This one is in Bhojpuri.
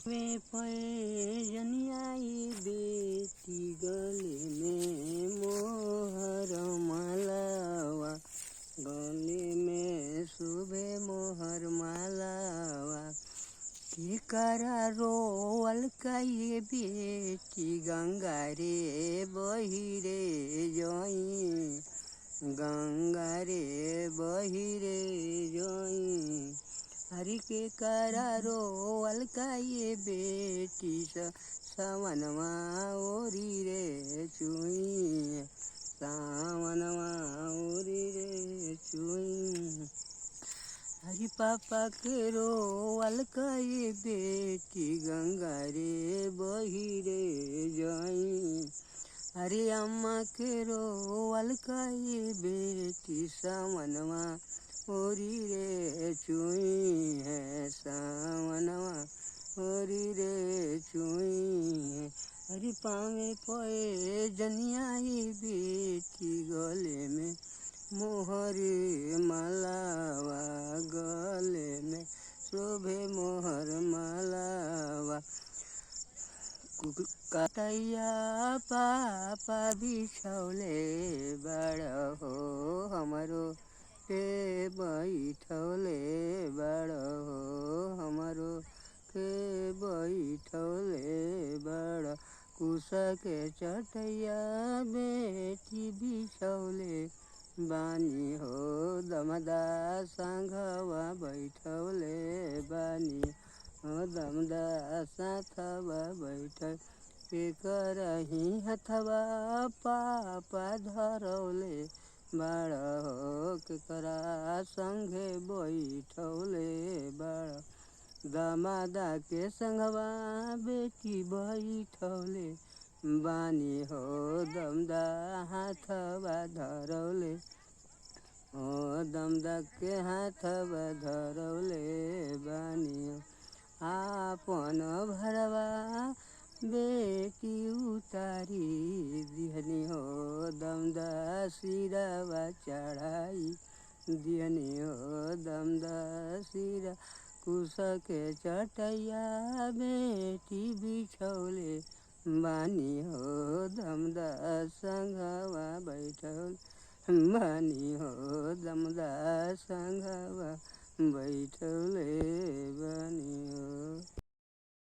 वे पैजनियाई बेटी गले में मोहर मालावा, गले में शुभे मोहर मालावा। केकरा रोवल का ये बेटी गंगा रे बही रे जोई, गंगा रे बही रे जोई। हरि के करा रोवल का ये बेटी सावनवा ओरी रे चुई, सावनवा ओरी रे चुई। हरि पापा के रोवल का ये बेटी गंगा रे बही रे जाई। हरि अम्मा के रोवल का ये बेटी सावनवा ओरी रे चुई है, सावनवा ओरी रे चुई है। हरि पावे पोए जनियाई बेटी गले में मोहर मालावा, गले में शोभे मोहर मालावा। कटैया पापा बिछौले बड़ हो हमरो के बैठौले बड़ हो हमरो के बैठौले बड़। कुसा के चटैया बेटी बिछौले बानी हो, दमदा संघवा बैठौले बानी हो, दमदा साथवा बैठ। करही हथवा पापा धरौले बड़ हो, केकरा संगे बैठौले बड़। दामादा के संगवा बेटी बैठौले बानी हो, दमदा हाथवा धरौले हो, दमदा के हाथवा धरौले बानी हो। आपन भरवा बेटी उतारी दिहनी हो, दमदा सिरवा चढ़ाई दिहनी हो, दमदा सिरा। कुश के चटैया बेटी बिछौले बानी हो, दमदा संघवा बैठौले बानी हो, दमदा संघवा बैठौले बानी हो।